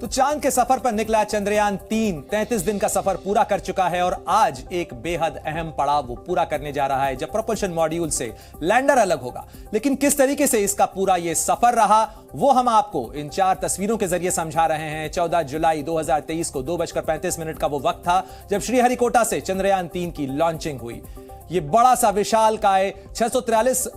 तो चांद के सफर पर निकला चंद्रयान 3 33 दिन का सफर पूरा कर चुका है और आज एक बेहद अहम पड़ाव वो पूरा करने जा रहा है जब प्रोपल्शन मॉड्यूल से लैंडर अलग होगा। लेकिन किस तरीके से इसका पूरा ये सफर रहा वो हम आपको इन 4 तस्वीरों के जरिए समझा रहे हैं। 14 जुलाई 2023 को 2:35 का वो वक्त था जब श्रीहरिकोटा से चंद्रयान 3 की लॉन्चिंग हुई। ये बड़ा सा विशालकाय 643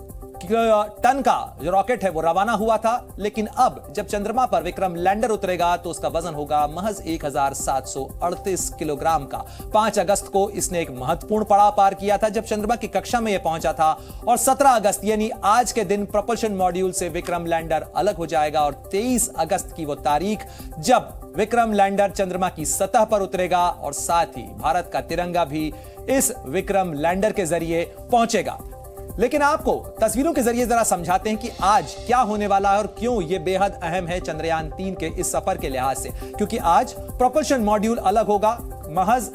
टन का जो रॉकेट है वो रवाना हुआ था, लेकिन अब जब चंद्रमा पर विक्रम लैंडर उतरेगा तो उसका वजन होगा महज 1738 किलोग्राम का। 5 अगस्त को इसने एक महत्वपूर्ण पड़ाव पार किया था जब चंद्रमा की कक्षा में यह पहुंचा था और 17 अगस्त यानी आज के दिन प्रोपल्शन मॉड्यूल से विक्रम लैंडर अलग हो जाएगा और 23 अगस्त की वो तारीख जब विक्रम लैंडर चंद्रमा की सतह पर उतरेगा और साथ ही भारत का तिरंगा भी इस विक्रम लैंडर के जरिए पहुंचेगा। लेकिन आपको तस्वीरों के जरिए जरा समझाते हैं कि आज क्या होने वाला है और क्यों यह बेहद अहम है चंद्रयान 3 के इस सफर के लिहाज से। क्योंकि आज प्रोपल्शन मॉड्यूल अलग होगा, महज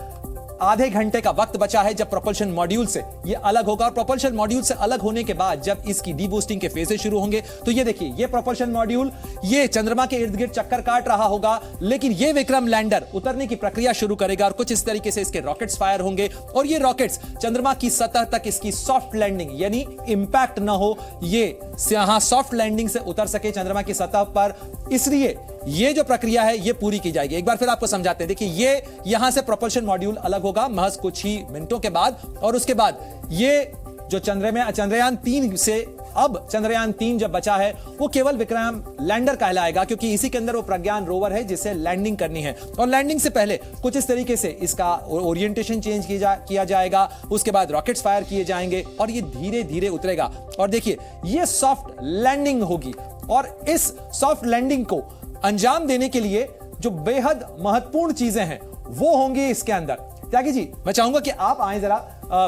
आधे घंटे का वक्त बचा है जब प्रोपल्शन मॉड्यूल से ये अलग होगा और प्रोपल्शन मॉड्यूल से अलग होने के बाद जब इसकी डीबूस्टिंग के फेजेस शुरू होंगे तो ये देखिए ये प्रोपल्शन मॉड्यूल ये चंद्रमा के इर्द गिर्द चक्कर काट रहा होगा, लेकिन ये विक्रम लैंडर उतरने की प्रक्रिया शुरू करेगा और कुछ इस तरीके से इसके रॉकेट्स फायर होंगे और ये रॉकेट्स चंद्रमा की सतह तक इसकी सॉफ्ट लैंडिंग यानी इंपैक्ट ना हो, ये यहां सॉफ्ट लैंडिंग से उतर सके चंद्रमा की सतह पर, इसलिए ये जो प्रक्रिया है ये पूरी की जाएगी। एक बार फिर आपको समझाते हैं। देखिए ये यहां से प्रोपल्शन मॉड्यूल अलग होगा महज कुछ ही मिनटों के बाद और उसके बाद ये जो चंद्रयान 3 से अब चंद्रयान 3 जब बचा है वो केवल विक्रम लैंडर कहलाएगा क्योंकि इसी के अंदर वो प्रज्ञान रोवर है जिसे लैंडिंग करनी है और लैंडिंग से पहले कुछ इस तरीके से इसका ओरिएंटेशन चेंज किया जाएगा, उसके बाद रॉकेट्स फायर किए जाएंगे और ये धीरे धीरे उतरेगा और देखिए ये सॉफ्ट लैंडिंग होगी और इस सॉफ्ट लैंडिंग को अंजाम देने के लिए जो बेहद महत्वपूर्ण चीजें हैं वो होंगी इसके अंदर। त्यागी जी मैं चाहूंगा कि आप आए जरा,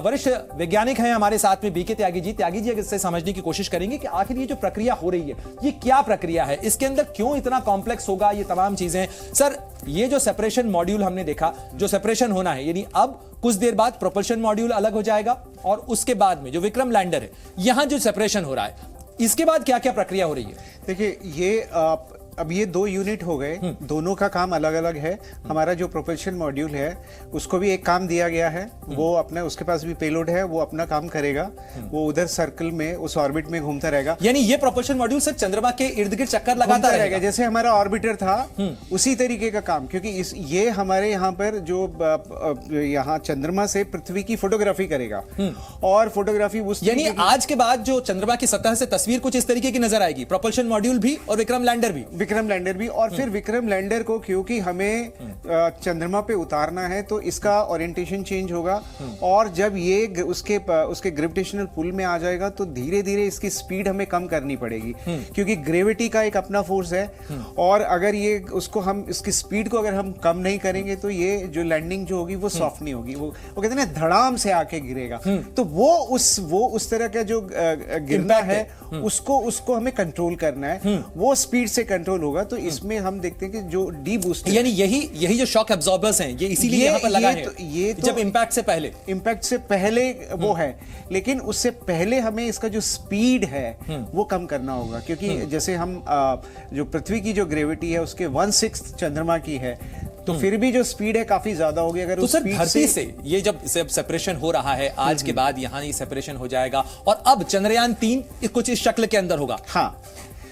वरिष्ठ वैज्ञानिक हैं हमारे साथ में बीके त्यागी जी इससे समझने की कोशिश करेंगे कि आखिर ये जो प्रक्रिया हो रही है ये क्या प्रक्रिया है, इसके अंदर क्यों इतना कॉम्प्लेक्स होगा ये तमाम चीजें। सर ये जो सेपरेशन मॉड्यूल हमने देखा, जो सेपरेशन होना है यानी अब कुछ देर बाद प्रोपल्शन मॉड्यूल अलग हो जाएगा और उसके बाद में जो विक्रम लैंडर है यहां जो सेपरेशन हो रहा है इसके बाद क्या क्या प्रक्रिया हो रही है। देखिए ये अब ये 2 यूनिट हो गए, दोनों का काम अलग अलग है। हमारा जो प्रोपल्शन मॉड्यूल है उसको भी एक काम दिया गया है, वो अपने उसके पास भी पेलोड है, वो अपना काम करेगा, वो उधर सर्कल में उस ऑर्बिट में घूमता रहेगा। यानी ये प्रोपल्शन मॉड्यूल सिर्फ चंद्रमा के इर्द गिर्द चक्कर लगाता रहेगा जैसे हमारा ऑर्बिटर था उसी तरीके का काम, क्योंकि ये हमारे यहाँ पर जो यहाँ चंद्रमा से पृथ्वी की फोटोग्राफी करेगा और फोटोग्राफी उस यानी आज के बाद जो चंद्रमा की सतह से तस्वीर कुछ इस तरीके की नजर आएगी, प्रोपल्शन मॉड्यूल भी और विक्रम लैंडर भी और फिर विक्रम लैंडर को क्योंकि हमें चंद्रमा पे उतारना है तो इसका ओरिएंटेशन चेंज होगा और जब ये उसके ग्रेविटेशनल पुल में आ जाएगा तो धीरे धीरे इसकी स्पीड हमें कम करनी पड़ेगी क्योंकि ग्रेविटी का एक अपना फोर्स है और अगर ये उसको हम इसकी स्पीड को अगर हम कम नहीं करेंगे तो ये जो लैंडिंग जो होगी वो सॉफ्ट नहीं होगी, वो कहते हैं ना धड़ाम से आके गिरेगा। तो वो उस तरह का जो गिरना है उसको हमें कंट्रोल करना है, वो स्पीड से कंट्रोल होगा। तो इसमें हम देखते हैं कि जो डी बूस्ट यानी यही जो शॉक एब्जॉर्बर्स हैं ये इसीलिए यहां पर लगा है जब इंपैक्ट से पहले वो है, लेकिन उससे पहले हमें इसका जो स्पीड है वो कम करना होगा क्योंकि जैसे हम जो पृथ्वी की जो ग्रेविटी है उसके 1/6 चंद्रमा की है तो फिर भी जो स्पीड है काफी ज्यादा होगी। अगर तो सर धरती से ये जब सेपरेशन हो रहा है आज के बाद यहां ये सेपरेशन हो जाएगा और अब चंद्रयान 3 कुछ इस शक्ल के अंदर होगा। हाँ,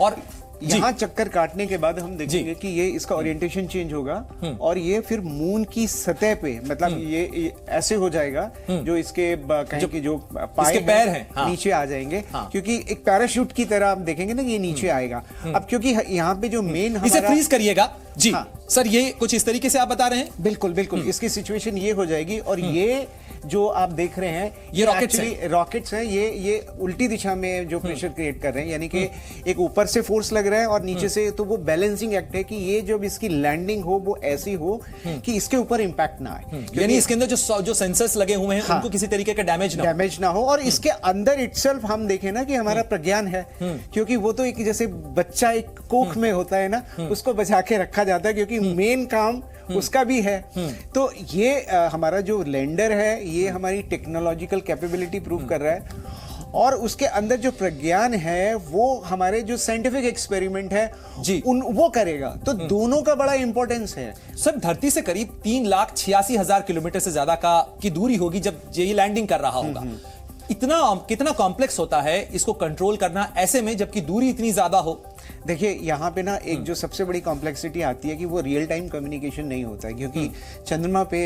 और यहाँ चक्कर काटने के बाद हम देखेंगे कि ये इसका ओरिएंटेशन चेंज होगा और ये फिर मून की सतह पे मतलब ये ऐसे हो जाएगा जो इसके कहीं की जो पैर हैं नीचे आ जाएंगे क्योंकि एक पैराशूट की तरह आप देखेंगे ना कि ये नीचे आएगा। अब क्योंकि यहाँ पे जो मेन इसे फ्रीज करिएगा जी। सर ये कुछ इस तरीके से आप बता रहे हैं। बिल्कुल इसकी सिचुएशन ये हो जाएगी और ये जो आप देख रहे हैं ये रॉकेट्स हैं, ये उल्टी दिशा में जो प्रेशर क्रिएट कर रहे हैं यानी कि एक ऊपर से फोर्स लग रहा है और नीचे से, तो वो बैलेंसिंग एक्ट है कि ये जब इसकी लैंडिंग हो वो ऐसी हो कि इसके ऊपर इंपैक्ट ना आए, यानी इसके अंदर जो सेंसर्स लगे हुए हैं उनको किसी तरीके का डैमेज ना हो और इसके अंदर इटसेल्फ हम देखें ना कि हमारा प्रज्ञान है क्योंकि वो तो एक जैसे बच्चा एक कोख में होता है ना, उसको बचा के रखा जाता है क्योंकि मेन काम उसका भी है। तो ये हमारा जो लैंडर है ये हमारी टेक्नोलॉजिकल कैपेबिलिटी प्रूव कर रहा है और उसके अंदर जो प्रज्ञान है वो हमारे जो साइंटिफिक एक्सपेरिमेंट है जी वो करेगा। तो दोनों का बड़ा इंपॉर्टेंस है। सर धरती से करीब 3,86,000 किलोमीटर से ज्यादा की दूरी होगी जब ये लैंडिंग कर रहा होगा। इतना कितना कॉम्प्लेक्स होता है इसको कंट्रोल करना ऐसे में जबकि दूरी इतनी ज्यादा हो। देखिए यहाँ पे ना एक जो सबसे बड़ी कॉम्प्लेक्सिटी आती है कि वो रियल टाइम कम्युनिकेशन नहीं होता है, क्योंकि चंद्रमा पे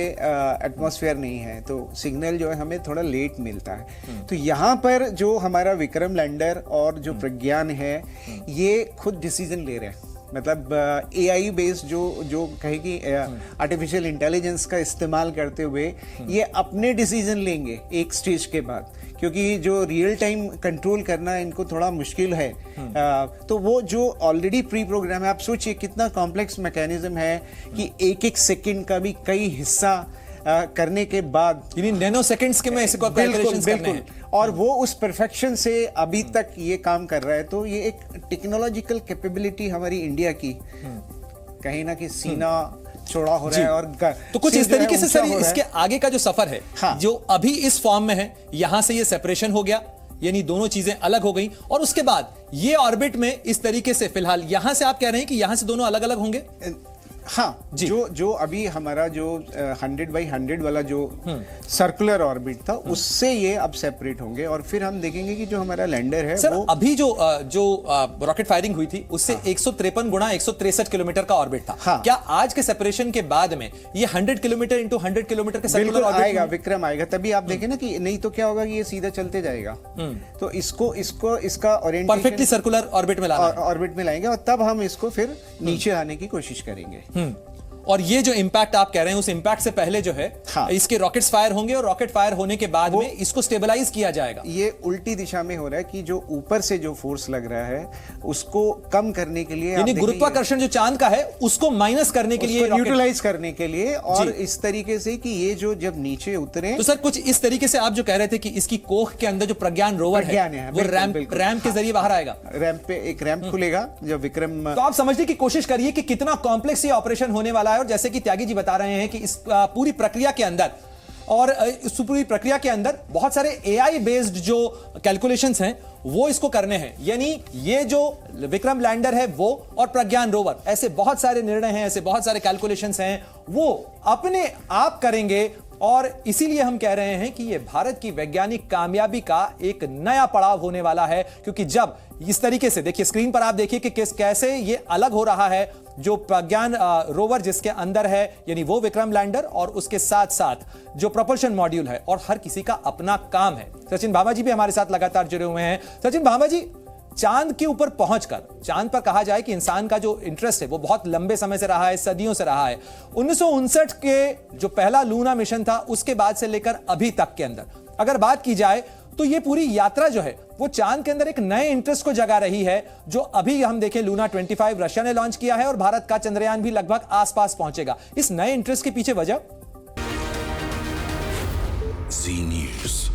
एटमॉस्फेयर नहीं है, तो सिग्नल जो है हमें थोड़ा लेट मिलता है। तो यहाँ पर जो हमारा विक्रम लैंडर और जो प्रज्ञान है ये खुद डिसीजन ले रहे हैं। मतलब एआई बेस्ड जो कहेगी आर्टिफिशियल इंटेलिजेंस का इस्तेमाल करते हुए ये अपने डिसीजन लेंगे एक स्टेज के बाद, क्योंकि जो रियल टाइम कंट्रोल करना इनको थोड़ा मुश्किल है। तो वो जो ऑलरेडी प्री प्रोग्राम है, आप सोचिए कितना कॉम्प्लेक्स मैकेनिज्म है कि एक एक सेकंड का भी कई हिस्सा करने के बाद नैनो सेकंड्स के में इसको कैलकुलेशंस करने हैं और वो उस परफेक्शन से अभी तक ये काम कर रहा है। तो ये एक टेक्नोलॉजिकल कैपेबिलिटी हमारी इंडिया की कहीं ना कहीं सीना चौड़ा हो रहा है। और तो कुछ इस तरीके से सर इसके आगे का जो सफर है हाँ। जो अभी इस फॉर्म में है, यहां से ये सेपरेशन हो गया, यानी दोनों चीजें अलग हो गई, और उसके बाद ये ऑर्बिट में इस तरीके से फिलहाल यहां से आप कह रहे हैं कि यहां से दोनों अलग अलग होंगे। हाँ, जो अभी हमारा जो 100 by 100 वाला जो सर्कुलर ऑर्बिट था उससे ये अब सेपरेट होंगे, और फिर हम देखेंगे कि जो हमारा लैंडर है सर वो अभी जो रॉकेट फायरिंग हुई थी उससे 153 गुणा 163 किलोमीटर का ऑर्बिट था। हाँ। क्या आज के सेपरेशन के बाद में ये 100 किलोमीटर इंटू 100 किलोमीटर के सर्कुलर ऑर्बिट आएगा, विक्रम आएगा, तभी आप देखें ना कि नहीं तो क्या होगा कि ये सीधा चलते जाएगा। तो इसका ओरिएंटेशन परफेक्टली सर्कुलर ऑर्बिट में लाना ऑर्बिट में लाएंगे, और तब हम इसको फिर नीचे आने की कोशिश करेंगे। और ये जो इंपैक्ट आप कह रहे हैं उस इंपैक्ट से पहले जो है हाँ। इसके रॉकेट्स फायर होंगे, और रॉकेट फायर होने के बाद में इसको स्टेबलाइज किया जाएगा। ये उल्टी दिशा में हो रहा है कि जो ऊपर से जो फोर्स लग रहा है उसको कम करने के लिए, यानी गुरुत्वाकर्षण जो चांद का है उसको माइनस करने के लिए, न्यूट्रलाइज करने के लिए, और इस तरीके से कि ये जो जब नीचे उतरे। तो सर कुछ इस तरीके से आप जो कह रहे थे कि इसकी कोख के अंदर जो प्रज्ञान रोवर है वो रैम्प के जरिए बाहर आएगा, रैंप पे एक रैंप खुलेगा जब विक्रम। तो आप समझने की कोशिश करिए कि कितना कॉम्प्लेक्स ये ऑपरेशन होने वाला है। और जैसे कि त्यागी जी बता रहे हैं कि इस पूरी प्रक्रिया के अंदर और इस पूरी प्रक्रिया के अंदर बहुत सारे एआई बेस्ड जो कैलकुलेशंस हैं वो इसको करने हैं, यानी ये जो विक्रम लैंडर है वो और प्रज्ञान रोवर, ऐसे बहुत सारे निर्णय हैं, ऐसे बहुत सारे कैलकुलेशंस हैं वो अपने आप करेंगे। और इसीलिए हम कह रहे हैं कि यह भारत की वैज्ञानिक कामयाबी का एक नया पड़ाव होने वाला है, क्योंकि जब इस तरीके से देखिए स्क्रीन पर आप देखिए कि कैसे ये अलग हो रहा है, जो प्रज्ञान रोवर जिसके अंदर है यानी वो विक्रम लैंडर, और उसके साथ साथ जो प्रोपल्शन मॉड्यूल है, और हर किसी का अपना काम है। सचिन भामा जी भी हमारे साथ लगातार जुड़े हुए हैं। सचिन भामा जी, चांद के ऊपर पहुंचकर, चांद पर कहा जाए कि इंसान का जो इंटरेस्ट है वो बहुत लंबे समय से रहा है, सदियों से रहा है। 1959 के जो पहला लूना मिशन था उसके बाद से लेकर अभी तक के अंदर अगर बात की जाए तो ये पूरी यात्रा जो है वो चांद के अंदर एक नए इंटरेस्ट को जगा रही है। जो अभी हम देखें लूना 25 रशिया ने लॉन्च किया है और भारत का चंद्रयान भी लगभग आसपास पहुंचेगा। इस नए इंटरेस्ट के पीछे वजह जी न्यूज़।